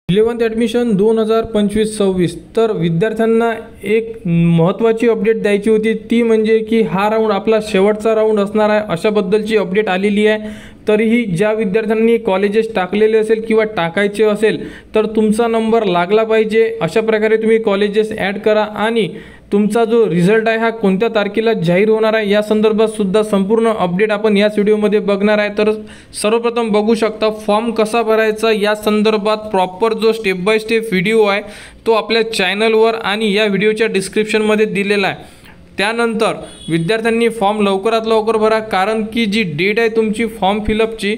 11th admission 2025-26 तर विद्यार्थ्यांना एक महत्त्वाची अपडेट द्यायची होती, ती म्हणजे की हा राऊंड आपला शेवटचा राऊंड असणार आहे अशाबद्दलची अपडेट आलेली आहे। तरीही ज्या विद्यार्थ्यांनी कॉलेजेस टाकलेले असेल किंवा टाकायचे असेल तर तुमचा नंबर लागला पाहिजे, अशा प्रकारे तुम्ही कॉलेजेस ॲड करा आणि तुमचा जो रिझल्ट आहे हा कोणत्या तारखेला जाहीर होणार आहे या संदर्भात सुद्धा संपूर्ण अपडेट आपण याच व्हिडिओमध्ये बघणार आहे। तर सर्वप्रथम बघू शकता फॉर्म कसा भरायचा या संदर्भात प्रॉपर जो स्टेप बाय स्टेप व्हिडिओ आहे तो आपल्या चॅनलवर आणि या व्हिडिओच्या डिस्क्रिप्शनमध्ये दिलेला आहे। त्यानंतर विद्यार्थ्यांनी फॉर्म लवकरात लवकर भरा, कारण की जी डेट आहे तुमची फॉर्म फिलअपची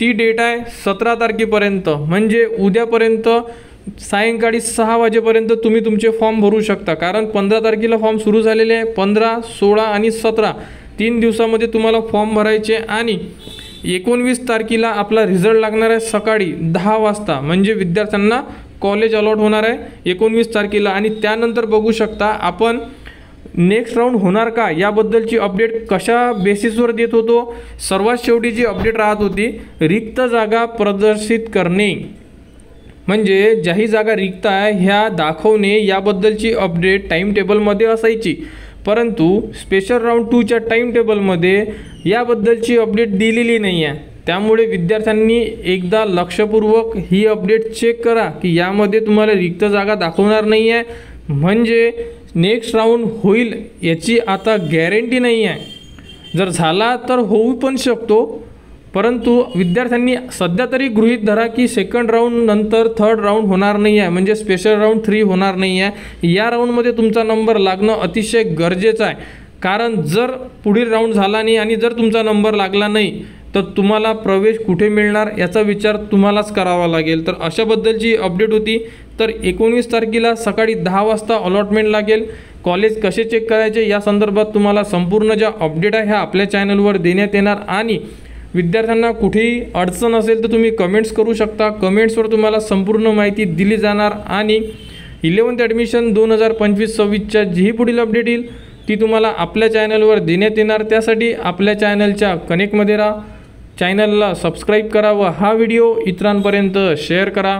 ती डेट आहे 17 तारखेपर्यंत, म्हणजे उद्यापर्यंत सायंकाळी 6 वाजेपर्यंत तुम्ही तुमचे फॉर्म भरू शकता। कारण 15 तारखेला फॉर्म सुरू झालेले आहे, 15, 16 आणि 17 3 दिवसामध्ये तुम्हाला फॉर्म भरायचे आणि 19 तारखेला आपला रिझल्ट लागणार आहे सकाळी 10 वाजता, म्हणजे विद्यार्थ्यांना कॉलेज अलॉट होणार आहे 19 तारखेला। आणि त्यानंतर बघू शकता आपण नेक्स्ट राऊंड होणार का याबद्दलची अपडेट कशा बेसिसवर देत होतो। सर्वात शेवटी जी अपडेट राहत होती रिक्त जागा प्रदर्शित करणे, म्हणजे ज्याही जागा रिक्त आहे ह्या दाखवणे याबद्दलची अपडेट टाइम टेबलमध्ये असायची, परंतु स्पेशल राऊंड 2च्या टाइम टेबलमध्ये याबद्दलची अपडेट दिलेली नाही आहे। त्यामुळे विद्यार्थ्यांनी एकदा लक्षपूर्वक ही अपडेट चेक करा की यामध्ये तुम्हाला रिक्त जागा दाखवणार नाही आहे, म्हणजे नेक्स्ट राऊंड होईल याची आता गॅरंटी नाही आहे। जर झाला तर होऊ पण शकतो, परंतु विद्यार्थ्यांनी सध्या तरी गृहीत धरा की सेकंड राऊंड नंतर थर्ड राऊंड होणार नाही आहे, म्हणजे स्पेशल राऊंड 3 होणार नाही आहे। या राऊंडमध्ये तुमचा नंबर लागणं अतिशय गरजेचं आहे, कारण जर पुढील राऊंड झाला नाही आणि जर तुमचा नंबर लागला नाही तर तुम्हाला प्रवेश कुठे मिळणार याचा विचार तुम्हालाच करावा लागेल। तर अशाबद्दलची अपडेट होती। तर 19 तारखेला सकाळी 10 वाजता अलॉटमेंट लागेल। कॉलेज कसे चेक करायचे या संदर्भात तुम्हाला संपूर्ण ज्या अपडेट आहे ह्या आपल्या चॅनलवर देण्यात येणार आणि विद्यार्थ्यांना कुठेही अडचण असेल तर तुम्ही कमेंट्स करू शकता, कमेंट्सवर तुम्हाला संपूर्ण माहिती दिली जाणार आणि 11th ॲडमिशन 2025-26च्या जी पुढील अपडेट येईल ती तुम्हाला आपल्या चॅनलवर देण्यात येणार। त्यासाठी आपल्या चॅनलच्या कनेक्टमध्ये राहा, चॅनलला सबस्क्राईब करा व हा व्हिडिओ इतरांपर्यंत शेअर करा।